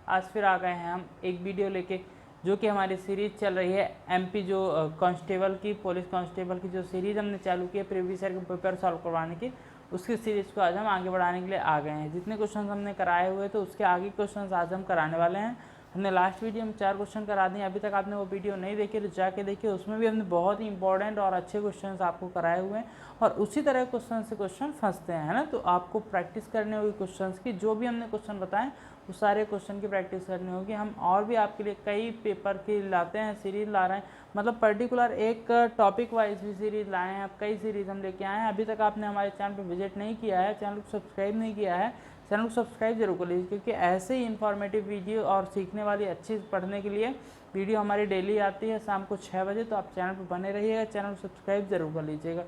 आज फिर आ गए हैं हम एक वीडियो लेके, जो कि हमारी सीरीज़ चल रही है एमपी जो कांस्टेबल की, पुलिस कांस्टेबल की जो सीरीज़ हमने चालू की है प्रीवियस ईयर के पेपर सॉल्व करवाने की, उसकी सीरीज़ को आज हम आगे बढ़ाने के लिए आ गए हैं। जितने क्वेश्चन हमने कराए हुए तो उसके आगे क्वेश्चन आज हम कराने वाले हैं। हमने लास्ट वीडियो में 4 क्वेश्चन करा दिए, अभी तक आपने वो वीडियो नहीं देखी तो जाके देखिए, उसमें भी हमने बहुत ही इंपॉर्टेंट और अच्छे क्वेश्चन आपको कराए हुए हैं और उसी तरह क्वेश्चन से क्वेश्चन फंसते हैं, है ना। तो आपको प्रैक्टिस करनी होगी क्वेश्चन की, जो भी हमने क्वेश्चन बताएं वो सारे क्वेश्चन की प्रैक्टिस करनी होगी। हम और भी आपके लिए कई पेपर की लाते हैं, सीरीज़ ला रहे हैं, मतलब पर्टिकुलर एक टॉपिक वाइज भी सीरीज़ लाए हैं। अब कई सीरीज़ हम लेके आए हैं। अभी तक आपने हमारे चैनल पर विजिट नहीं किया है, चैनल को सब्सक्राइब नहीं किया है, चैनल को सब्सक्राइब जरूर कर लीजिए, क्योंकि ऐसे ही इन्फॉर्मेटिव वीडियो और सीखने वाली अच्छी पढ़ने के लिए वीडियो हमारी डेली आती है शाम को 6 बजे। तो आप चैनल पर बने रहिएगा, चैनल को सब्सक्राइब जरूर कर लीजिएगा।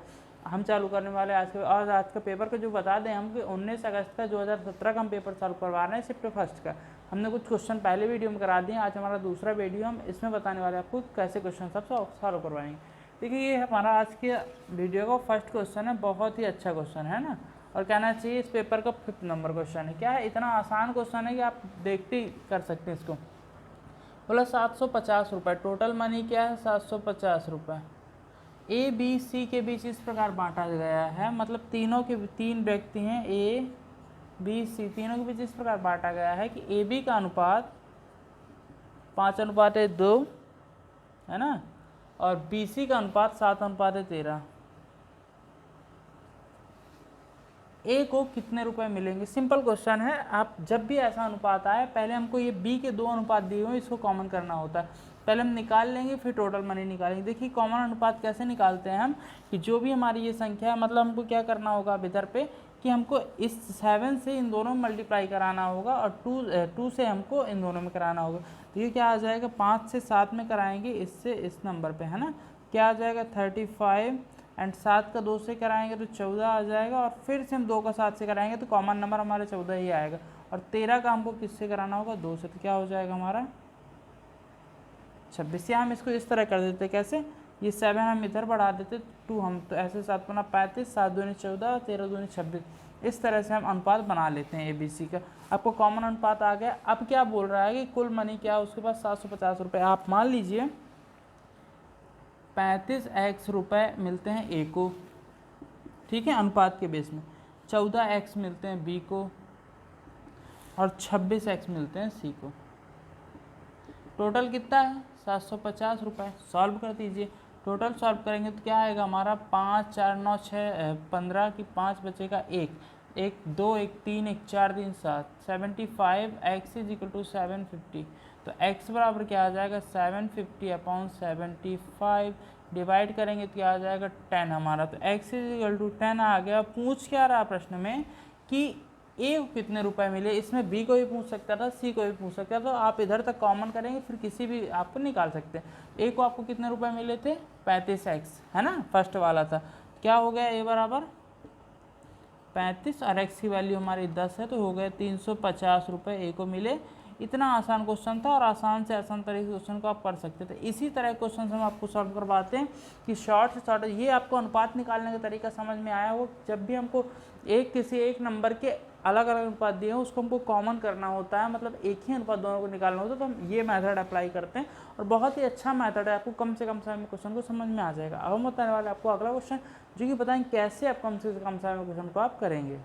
हम चालू करने वाले आज के, और आज का पेपर का जो बता दें हम कि 19 अगस्त का 2017 का हम पेपर सॉल्व करवा रहे हैं, शिफ्ट फर्स्ट का। हमने कुछ क्वेश्चन पहले वीडियो में करा दिए, आज हमारा दूसरा वीडियो, हम इसमें बताने वाले आपको कैसे क्वेश्चन सब सॉल्व करवाएंगे। देखिए ये हमारा आज के वीडियो का फर्स्ट क्वेश्चन है, बहुत ही अच्छा क्वेश्चन है ना, और कहना चाहिए इस पेपर का 5th नंबर क्वेश्चन है। क्या है, इतना आसान क्वेश्चन है कि आप देखते ही कर सकते हैं इसको। बोला 750 रुपये, टोटल मनी क्या है 750 रुपये। ए बी सी के बीच इस प्रकार बांटा गया है, मतलब तीनों के, तीन व्यक्ति हैं ए बी सी, तीनों के बीच इस प्रकार बांटा गया है कि ए बी का अनुपात 5:2 है ना, और बी सी का अनुपात 7:13। ए को कितने रुपए मिलेंगे? सिंपल क्वेश्चन है। आप जब भी ऐसा अनुपात आए, पहले हमको ये बी के 2 अनुपात दिए हुए इसको कॉमन करना होता है। पहले हम निकाल लेंगे, फिर टोटल मनी निकालेंगे। देखिए कॉमन अनुपात कैसे निकालते हैं हम, कि जो भी हमारी ये संख्या है, मतलब हमको क्या करना होगा अब इधर पे, कि हमको इस 7 से इन दोनों में मल्टीप्लाई कराना होगा और 2 से हमको इन दोनों में कराना होगा। तो ये क्या आ जाएगा, 5 से 7 में कराएंगे इससे इस नंबर पे, है ना। क्या आ जाएगा 35 एंड 7 का 2 से कराएंगे तो 14 आ जाएगा, और फिर से हम 2 का 7 से कराएंगे तो कॉमन नंबर हमारे 14 ही आएगा। और 13 का हमको किससे कराना होगा, 2 से, तो क्या हो जाएगा हमारा 26। या हम इसको इस तरह कर देते, कैसे, ये 7 हम इधर बढ़ा देते 2, हम तो ऐसे 7 गुना 35, 7 दूनी 14, 13 दूनी 26, इस तरह से हम अनुपात बना लेते हैं ABC का। आपको कॉमन अनुपात आ गया। अब क्या बोल रहा है कि कुल मनी क्या है उसके पास 750 रुपये। आप मान लीजिए 35x रुपये मिलते हैं ए को, ठीक है, अनुपात के बेस में, 14x मिलते हैं बी को, और 26x मिलते हैं सी को। टोटल कितना है 750 रुपये। सॉल्व कर दीजिए। टोटल सॉल्व करेंगे तो क्या आएगा हमारा, 5 4 9 6 15 की 5 बचेगा 1 1 2 1 3 1 4 3 7, 75x इज इक्वल टू 750। तो x बराबर क्या आ जाएगा 750/75, डिवाइड करेंगे तो क्या आ जाएगा 10 हमारा। तो x इज इक्वल टू 10 आ गया। पूछ क्या रहा प्रश्न में कि ए को कितने रुपए मिले। इसमें बी को भी पूछ सकता था, सी को भी पूछ सकता था, तो आप इधर तक कॉमन करेंगे फिर किसी भी आपको निकाल सकते हैं। ए को आपको कितने रुपए मिले थे 35x, है ना, फर्स्ट वाला था। क्या हो गया ए बराबर 35 और x की वैल्यू हमारी 10 है, तो हो गए 350 रुपये ए को मिले। इतना आसान क्वेश्चन था और आसान से आसान तरीके से क्वेश्चन को आप कर सकते थे। इसी तरह क्वेश्चन हम आपको सॉल्व करवाते हैं कि शॉर्ट से शॉर्ट, ये आपको अनुपात निकालने का तरीका समझ में आया हो। जब भी हमको किसी एक नंबर के अलग अलग अनुपात दिए हो उसको हमको कॉमन करना होता है, मतलब एक ही अनुपात दोनों को निकालना होता है, तो हम ये मेथड अप्लाई करते हैं और बहुत ही अच्छा मेथड है। आपको कम से कम समय में क्वेश्चन को समझ में आ जाएगा। अब हम बताने वाले आपको अगला क्वेश्चन, जो कि बताएं कैसे आप कम से कम समय में क्वेश्चन को आप करेंगे।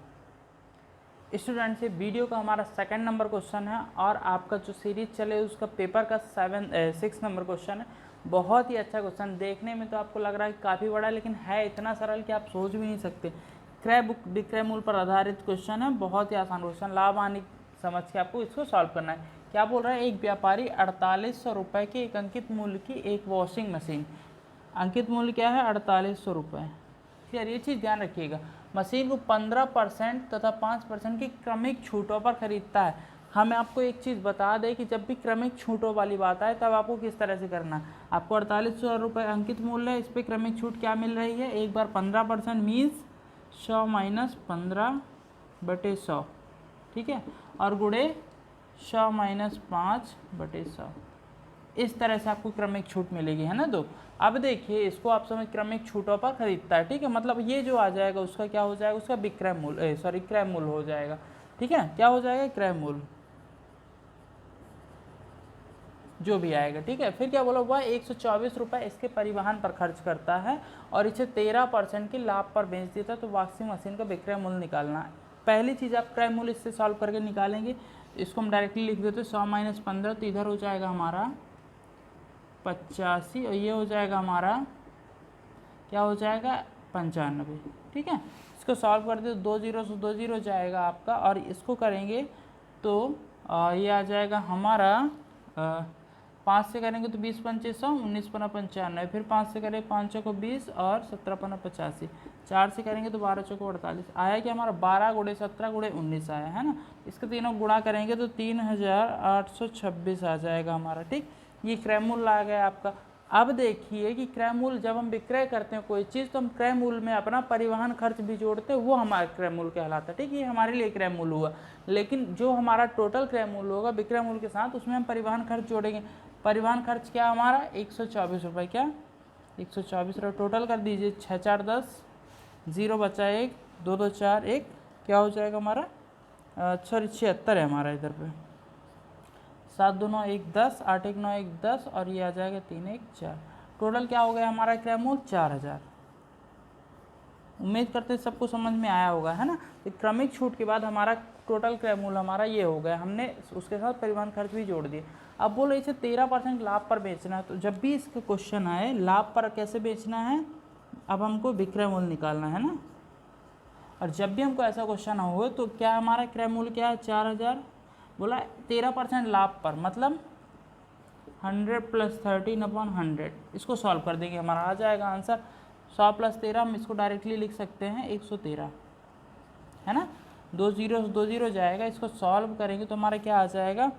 स्टूडेंट से वीडियो का हमारा 2nd नंबर क्वेश्चन है और आपका जो सीरीज चले उसका पेपर का 6 नंबर क्वेश्चन है। बहुत ही अच्छा क्वेश्चन, देखने में तो आपको लग रहा है काफ़ी बड़ा, लेकिन है इतना सरल कि आप सोच भी नहीं सकते। क्रय बुक विक्रय मूल्य पर आधारित क्वेश्चन है, बहुत ही आसान क्वेश्चन। लाभ हानि समझ के आपको इसको सॉल्व करना है। क्या बोल रहा है, एक व्यापारी 4800 रुपये की एक अंकित मूल्य की एक वॉशिंग मशीन, अंकित मूल्य क्या है 4800 रुपये। यार ये चीज़ ध्यान रखिएगा, मशीन को 15% तथा 5% की क्रमिक छूटों पर खरीदता है। हमें आपको एक चीज़ बता दें कि जब भी क्रमिक छूटों वाली बात आए तब आपको किस तरह से करना है। आपको 4800 रुपये अंकित मूल्य है, इस पर क्रमिक छूट क्या मिल रही है, एक बार 15% मीन्स 100 माइनस 15/100, ठीक है, और गुणे 100 माइनस 5/100, इस तरह से आपको क्रमिक छूट मिलेगी, है ना। तो अब देखिए इसको आप समझ, क्रमिक छूटों पर खरीदता है, ठीक है, मतलब ये जो आ जाएगा उसका क्या हो जाएगा, उसका विक्रय मूल्य, क्रय मूल्य हो जाएगा, ठीक है। क्या हो जाएगा क्रय मूल्य, जो भी आएगा, ठीक है। फिर क्या बोला, वह 124 रुपये इसके परिवहन पर खर्च करता है और इसे 13% की लाभ पर बेच देता है, तो वॉशिंग मशीन का विक्रय मूल्य निकालना है। पहली चीज़ आप क्रय मूल्य इससे सॉल्व करके निकालेंगे, इसको हम डायरेक्टली लिख देते हैं 100 - 15, तो इधर हो जाएगा हमारा 85 और ये हो जाएगा हमारा क्या हो जाएगा 95, ठीक है। इसको सॉल्व कर दे तो 2 0 से 2 0 जाएगा आपका, और इसको करेंगे तो ये आ जाएगा हमारा 5 से करेंगे तो 20 25 100, 19 5 95, फिर 5 से करें 5 चौको 20 और 17 5 85, 4 से करेंगे तो 12 चौको 48, आया कि हमारा 12 × 17 × 19 आया है ना। इसके तीनों गुणा करेंगे तो 3826 आ जाएगा हमारा, ठीक। ये क्रय मूल्य आ गया आपका। अब देखिए कि क्रय मूल्य जब हम विक्रय करते हैं कोई चीज़, तो हम क्रय मूल्य में अपना परिवहन खर्च भी जोड़ते हैं, वो हमारा क्रय मूल्य कहलाता है, ठीक। ये हमारे लिए क्रय मूल्य हुआ, लेकिन जो हमारा टोटल क्रय मूल्य होगा विक्रय मूल्य के साथ, उसमें हम परिवहन खर्च जोड़ेंगे। परिवहन खर्च क्या हमारा 124 रुपये, क्या 124 रुपये। टोटल कर दीजिए 6 4 10, 0 बचा 1, 2 2 4 1, क्या हो जाएगा हमारा सॉरी 76 है हमारा इधर पे, 7 2 9 1 10, 8 1 9 1 10 और ये आ जाएगा 3 1 4। टोटल क्या हो गया हमारा क्रय मूल्य 4000। उम्मीद करते हैं सबको समझ में आया होगा, है ना। तो क्रमिक छूट के बाद हमारा टोटल क्रय मूल्य हमारा ये हो गया, हमने उसके साथ परिवहन खर्च भी जोड़ दिए। अब बोलो इसे 13% लाभ पर बेचना है, तो जब भी इसका क्वेश्चन आए लाभ पर कैसे बेचना है, अब हमको विक्रय मूल्य निकालना है ना। और जब भी हमको ऐसा क्वेश्चन हो तो क्या हमारा क्रय मूल्य क्या है 4000, बोला 13% लाभ पर, मतलब 100 + 13/100। इसको सॉल्व कर देंगे, हमारा आ जाएगा आंसर 100 + 13, हम इसको डायरेक्टली लिख सकते हैं 113, है ना। 2 0 से 2 0 जाएगा, इसको सॉल्व करेंगे तो हमारा क्या आ जाएगा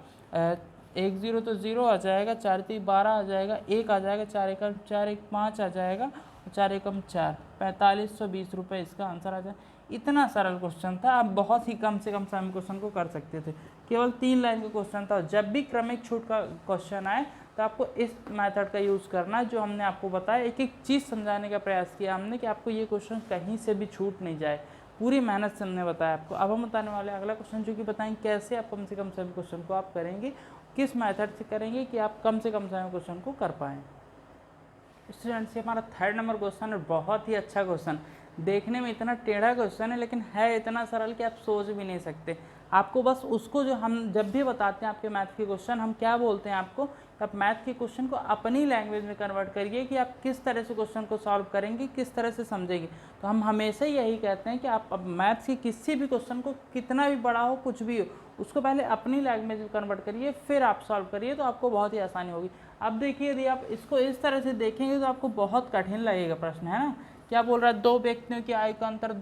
1 0 तो 0 आ जाएगा, 4 3 12 आ जाएगा, 1 आ जाएगा, 4 1 4 1 5 आ जाएगा, 4 1 4 4520 रुपये इसका आंसर आ जाएगा। इतना सरल क्वेश्चन था, आप बहुत ही कम से कम समय में क्वेश्चन को कर सकते थे, केवल 3 लाइन का क्वेश्चन था। जब भी क्रमिक छूट का क्वेश्चन आए तो आपको इस मेथड का यूज़ करना है, जो हमने आपको बताया। एक एक चीज़ समझाने का प्रयास किया हमने कि आपको ये क्वेश्चन कहीं से भी छूट नहीं जाए, पूरी मेहनत से हमने बताया आपको। अब हम बताने वाले अगला क्वेश्चन, जो कि बताएंगे कैसे आप कम से कम समय क्वेश्चन को आप करेंगे, किस मेथड से करेंगे कि आप कम से कम समय क्वेश्चन को कर पाएँ। स्टूडेंट्स, ये हमारा 3rd नंबर क्वेश्चन है, बहुत ही अच्छा क्वेश्चन। देखने में इतना टेढ़ा क्वेश्चन है, लेकिन है इतना सरल कि आप सोच भी नहीं सकते। आपको बस उसको, जो हम जब भी बताते हैं आपके मैथ के क्वेश्चन, हम क्या बोलते हैं आपको, आप मैथ के क्वेश्चन को अपनी लैंग्वेज में कन्वर्ट करिए कि आप किस तरह से क्वेश्चन को सॉल्व करेंगे, किस तरह से समझेंगे। तो हम हमेशा यही कहते हैं कि आप अब मैथ्स के किसी भी क्वेश्चन को, कितना भी बड़ा हो, कुछ भी हो, उसको पहले अपनी लैंग्वेज में कन्वर्ट करिए, फिर आप सॉल्व करिए, तो आपको बहुत ही आसानी होगी। अब देखिए, यदि आप इसको इस तरह से देखेंगे तो आपको बहुत कठिन लगेगा प्रश्न, है ना। क्या बोल रहा है, 2 व्यक्तियों की आयु का अंतर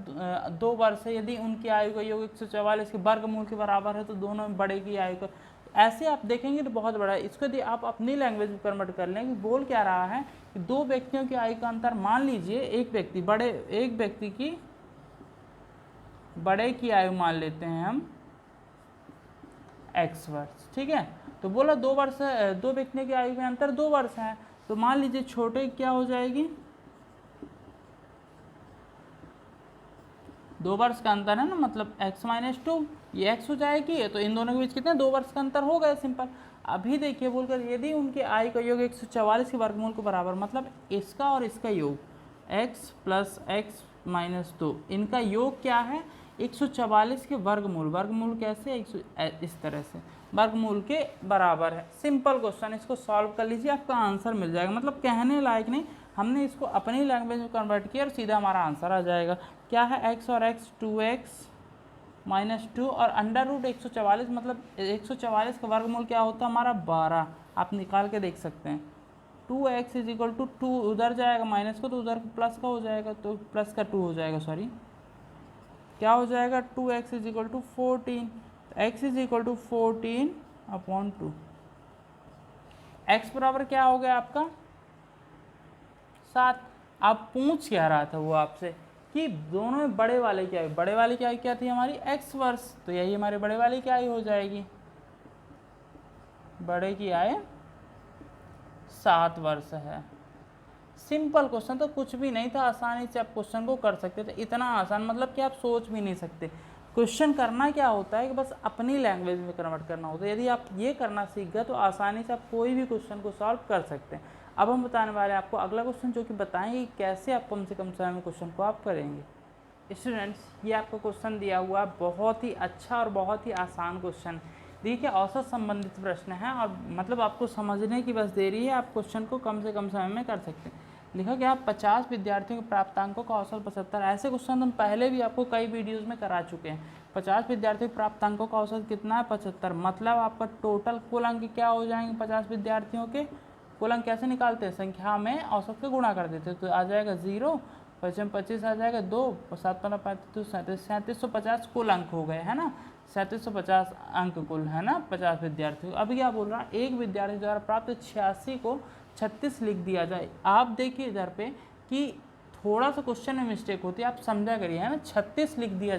2 वर्ष है, यदि उनकी आयु का योग 144 के वर्गमूल के बराबर है, तो दोनों में बड़े की आयु का, ऐसे आप देखेंगे तो बहुत बड़ा है। इसको यदि आप अपनी लैंग्वेज में कन्वर्ट कर लें कि बोल क्या रहा है कि 2 व्यक्तियों की आयु का अंतर, मान लीजिए एक व्यक्ति की बड़े की आयु मान लेते हैं हम x वर्ष, ठीक है। तो बोला 2 व्यक्तियों की आयु में अंतर 2 वर्ष है, तो मान लीजिए छोटे क्या हो जाएगी, 2 वर्ष का अंतर है ना, मतलब x - 2, ये x हो जाएगी, तो इन दोनों के बीच कितने 2 वर्ष का अंतर हो गया, सिंपल। अभी देखिए बोलकर, यदि उनके आयु का योग 144 के वर्गमूल के बराबर, मतलब इसका और इसका योग x + x - 2, इनका योग क्या है 144 के वर्गमूल कैसे, इस तरह से वर्गमूल के बराबर है। सिंपल क्वेश्चन, इसको सॉल्व कर लीजिए, आपका आंसर मिल जाएगा। मतलब कहने लायक नहीं, हमने इसको अपनी लैंग्वेज में कन्वर्ट किया और सीधा हमारा आंसर आ जाएगा। क्या है x और x, 2x - 2 और √144, मतलब 144 का वर्गमूल क्या होता है हमारा 12, आप निकाल के देख सकते हैं। 2x = 2, उधर जाएगा माइनस को तो उधर प्लस का हो जाएगा, तो प्लस का 2 हो जाएगा, सॉरी क्या हो जाएगा 2x = 14, x = 14/2। x बराबर क्या हो गया आपका 7। आप पूछ क्या रहा था वो आपसे कि दोनों में बड़े वाले की आयु क्या थी हमारी x वर्ष, तो यही हमारे बड़े वाले की आयु हो जाएगी, बड़े की आयु 7 वर्ष है। सिंपल क्वेश्चन, तो कुछ भी नहीं था, आसानी से आप क्वेश्चन को कर सकते थे। इतना आसान, मतलब कि आप सोच भी नहीं सकते। क्वेश्चन करना क्या होता है कि बस अपनी लैंग्वेज में कन्वर्ट करना होता है। यदि आप ये करना सीख गए तो आसानी से आप कोई भी क्वेश्चन को सॉल्व कर सकते हैं। अब हम बताने वाले हैं आपको अगला क्वेश्चन, जो कि बताएंगे कैसे आप कम से कम समय में क्वेश्चन को आप करेंगे। स्टूडेंट्स, ये आपको क्वेश्चन दिया हुआ बहुत ही अच्छा और बहुत ही आसान क्वेश्चन। देखिए, औसत संबंधित प्रश्न है और मतलब आपको समझने की बस देरी है, आप क्वेश्चन को कम से कम समय में कर सकते हैं। लिखा गया 50 विद्यार्थियों के प्राप्तांकों का औसत 75। ऐसे क्वेश्चन हम पहले भी आपको कई वीडियोस में करा चुके हैं। 50 विद्यार्थियों के प्राप्तांकों का औसत कितना है? 75। मतलब आपका टोटल कुल अंक क्या हो जाएंगे? 50 विद्यार्थियों के कुल अंक कैसे निकालते हैं? संख्या में औसत का गुणा कर देते हैं, तो आ जाएगा 0, 55 25 आ जाएगा 2, 7 15 35 37, 3750 कुल अंक हो गए, है ना। 3750 अंक कुल, है ना, 50 विद्यार्थियों। अभी क्या बोल रहा है? एक विद्यार्थी द्वारा प्राप्त 86 को 36 लिख दिया जाए। आप देखिए इधर पे कि थोड़ा सा क्वेश्चन में मिस्टेक होती है, आप समझा करिए, है ना। 36 लिख दिया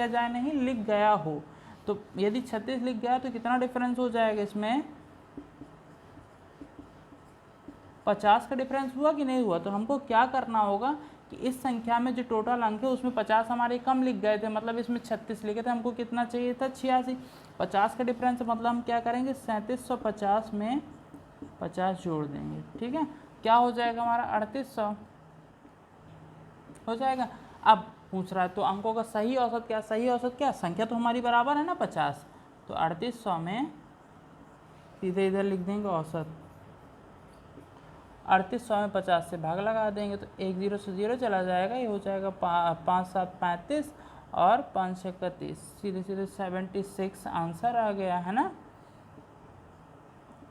जाए नहीं, लिख गया हो। तो यदि 36 लिख गया तो कितना डिफरेंस हो जाएगा इसमें? 50 का डिफरेंस हुआ कि नहीं हुआ? तो हमको क्या करना होगा कि इस संख्या में जो टोटल अंक है उसमें 50 हमारे कम लिख गए थे, मतलब इसमें 36 लिखे थे, हमको कितना चाहिए था? 86। 50 का डिफरेंस मतलब हम क्या करेंगे? 3750 में 50 जोड़ देंगे, ठीक है। क्या हो जाएगा हमारा? 3800 हो जाएगा। अब पूछ रहा है तो अंकों का सही औसत क्या? सही औसत क्या? संख्या तो हमारी बराबर है ना 50, तो 3800 में सीधे इधर लिख देंगे औसत। 3800 में 50 से भाग लगा देंगे तो 1 0 से 0 चला जाएगा, ये हो जाएगा 5 7 35 और 5 6 31, सीधे सीधे 76 आंसर आ गया, है ना।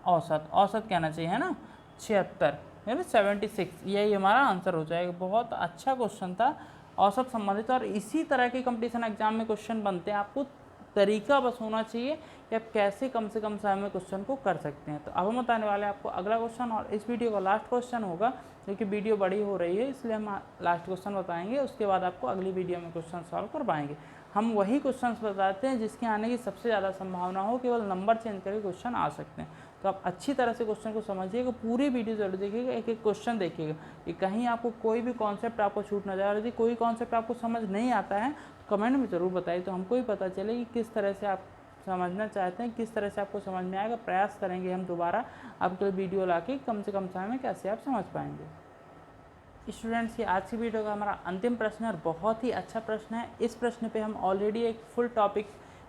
औसत कहना चाहिए, है ना, 76 यानी 76, यही हमारा आंसर हो जाएगा। बहुत अच्छा क्वेश्चन था औसत संबंधित, और इसी तरह के कंपटीशन एग्जाम में क्वेश्चन बनते हैं। आपको तरीका बस होना चाहिए कि आप कैसे कम से कम समय में क्वेश्चन को कर सकते हैं। तो अब हम बताने वाले हैं आपको अगला क्वेश्चन, और इस वीडियो का लास्ट क्वेश्चन होगा, क्योंकि वीडियो बड़ी हो रही है इसलिए हम लास्ट क्वेश्चन बताएंगे, उसके बाद आपको अगली वीडियो में क्वेश्चन सॉल्व कर पाएंगे। हम वही क्वेश्चन बताते हैं जिसके आने की सबसे ज़्यादा संभावना हो, केवल नंबर चेंज करके क्वेश्चन आ सकते हैं। तो आप अच्छी तरह से क्वेश्चन को समझिएगा, पूरी वीडियो जरूर देखिएगा, एक एक क्वेश्चन देखिएगा कि कहीं आपको कोई भी कॉन्सेप्ट आपको छूट ना जाए। और यदि कोई कॉन्सेप्ट आपको समझ नहीं आता है तो कमेंट में ज़रूर बताइए, तो हमको ही पता चले कि किस तरह से आप समझना चाहते हैं, किस तरह से आपको समझ में आएगा। प्रयास करेंगे हम दोबारा आपके वीडियो ला के कम से कम समय में कैसे आप समझ पाएंगे। स्टूडेंट्स, ये आज की वीडियो का हमारा अंतिम प्रश्न है और बहुत ही अच्छा प्रश्न है। इस प्रश्न पे हम ऑलरेडी एक फुल टॉपिक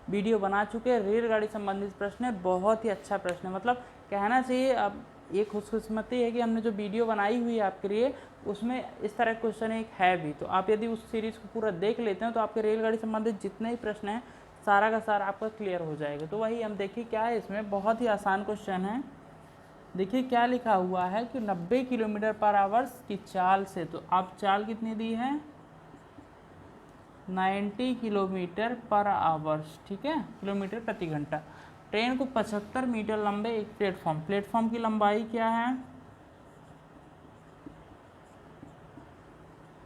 वीडियो बना चुके हैं। रेलगाड़ी संबंधित प्रश्न है, बहुत ही अच्छा प्रश्न है, मतलब कहना चाहिए। अब ये खुशकिस्मती है कि हमने जो वीडियो बनाई हुई है आपके लिए, उसमें इस तरह क्वेश्चन एक है भी। तो आप यदि उस सीरीज़ को पूरा देख लेते हैं तो आपके रेलगाड़ी संबंधित जितने ही प्रश्न हैं सारा का सारा आपका क्लियर हो जाएगा। तो वही हम देखिए क्या है इसमें, बहुत ही आसान क्वेश्चन है। देखिए क्या लिखा हुआ है कि 90 किलोमीटर पर आवर्स की चाल से, तो आप चाल कितनी दी है? 90 किलोमीटर पर आवर्स, ठीक है, किलोमीटर प्रति घंटा। ट्रेन को 75 मीटर लंबे एक प्लेटफॉर्म की लंबाई क्या है?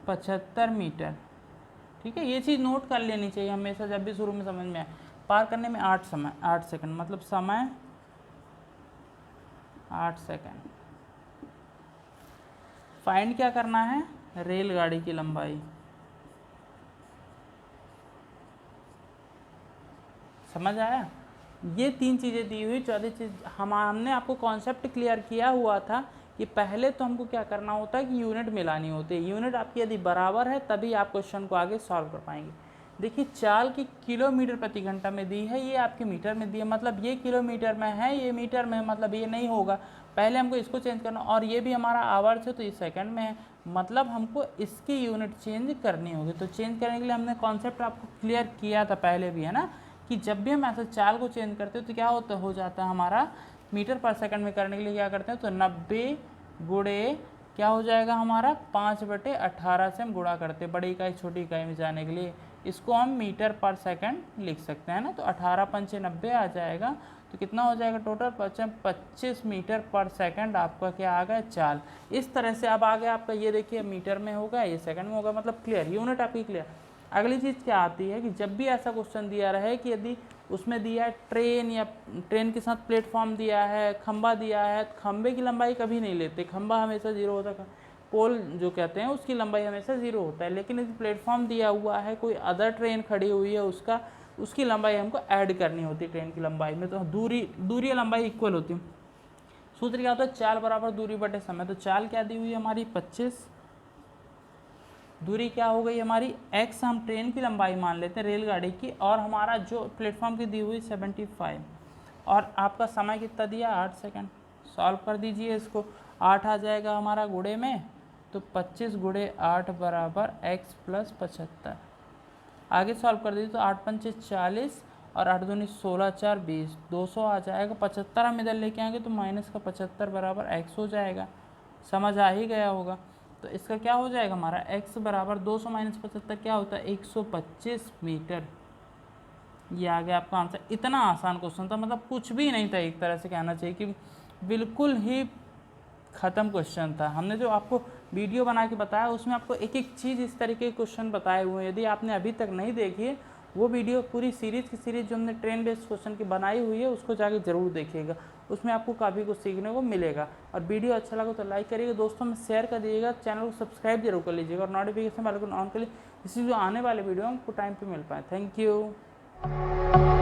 75 मीटर, ठीक है। ये चीज़ नोट कर लेनी चाहिए हमेशा, जब भी शुरू में समझ में आए। पार करने में 8 सेकंड, मतलब समय 8 सेकंड। फाइंड क्या करना है? रेलगाड़ी की लंबाई। समझ आया? ये 3 चीज़ें दी हुई। चौथी चीज़ हमने आपको कॉन्सेप्ट क्लियर किया हुआ था कि पहले तो हमको क्या करना होता है कि यूनिट मिलानी होती है। यूनिट आपकी यदि बराबर है तभी आप क्वेश्चन को आगे सॉल्व कर पाएंगे। देखिए चाल की किलोमीटर प्रति घंटा में दी है, ये आपके मीटर में दी है, मतलब ये किलोमीटर में है, ये मीटर में है, मतलब ये नहीं होगा। पहले हमको इसको चेंज करना, और ये भी हमारा आवर्स है तो ये सेकंड में है, मतलब हमको इसकी यूनिट चेंज करनी होगी। तो चेंज करने के लिए हमने कॉन्सेप्ट आपको क्लियर किया था पहले भी, है ना, कि जब भी हम ऐसे चाल को चेंज करते हैं तो क्या हो जाता है हमारा, मीटर पर सेकंड में करने के लिए क्या करते हैं, तो 90 गुणे क्या हो जाएगा हमारा, 5/18 से हम गुणा करते हैं, बड़ी इकाई छोटी इकाई में जाने के लिए। इसको हम मीटर पर सेकंड लिख सकते हैं ना, तो 18 पंचे 90 आ जाएगा। तो कितना हो जाएगा टोटल? 25 मीटर पर सेकंड आपका क्या आ गया? चाल। इस तरह से अब आ गया आपका, ये देखिए मीटर में होगा, ये सेकंड में होगा, मतलब क्लियर, यूनिट आपकी क्लियर। अगली चीज़ क्या आती है कि जब भी ऐसा क्वेश्चन दिया रहे कि यदि उसमें दिया है ट्रेन, या ट्रेन के साथ प्लेटफॉर्म दिया है, खंबा दिया है, खंबे की लंबाई कभी नहीं लेते, खंबा हमेशा 0 होता है। पोल जो कहते हैं उसकी लंबाई हमेशा 0 होता है। लेकिन यदि प्लेटफॉर्म दिया हुआ है, कोई अदर ट्रेन खड़ी हुई है, उसकी लंबाई हमको ऐड करनी होती है ट्रेन की लंबाई में, तो दूरी लंबाई इक्वल होती है। सूत्र क्या होता है, चाल बराबर दूरी बटे समय। तो चाल क्या दी हुई है हमारी 25, दूरी क्या हो गई हमारी x, हम ट्रेन की लंबाई मान लेते हैं रेलगाड़ी की, और हमारा जो प्लेटफॉर्म की दी हुई 75, और आपका समय कितना दिया 8 सेकंड। सॉल्व कर दीजिए इसको, 8 आ जाएगा हमारा गुणे में, तो 25 गुणे 8 बराबर x प्लस 75। आगे सॉल्व कर दीजिए तो 8 पंचे 40 और 8 दूनी 16 4 20, 200 आ जाएगा। 75 हम इधर लेके आएंगे तो माइनस का 75 बराबर x हो जाएगा। समझ आ ही गया होगा। तो इसका क्या हो जाएगा हमारा x बराबर 200 माइनस 75 क्या होता है 125 मीटर। ये आ गया आपका आंसर। इतना आसान क्वेश्चन था, मतलब कुछ भी नहीं था, एक तरह से कहना चाहिए कि बिल्कुल ही ख़त्म क्वेश्चन था। हमने जो आपको वीडियो बना के बताया उसमें आपको एक एक चीज़ इस तरीके के क्वेश्चन बताए हुए हैं। यदि आपने अभी तक नहीं देखी है वो वीडियो, पूरी सीरीज़ की सीरीज़ जो हमने ट्रेन बेस्ड क्वेश्चन की बनाई हुई है उसको जाके ज़रूर देखिएगा, उसमें आपको काफ़ी कुछ सीखने को मिलेगा। और वीडियो अच्छा लगा तो लाइक करिएगा, दोस्तों में शेयर कर दीजिएगा, चैनल को सब्सक्राइब जरूर कर लीजिएगा और नोटिफिकेशन वाले को ऑन कर लीजिए, इससे जो आने वाले वीडियो आपको टाइम पर मिल पाए। Thank you.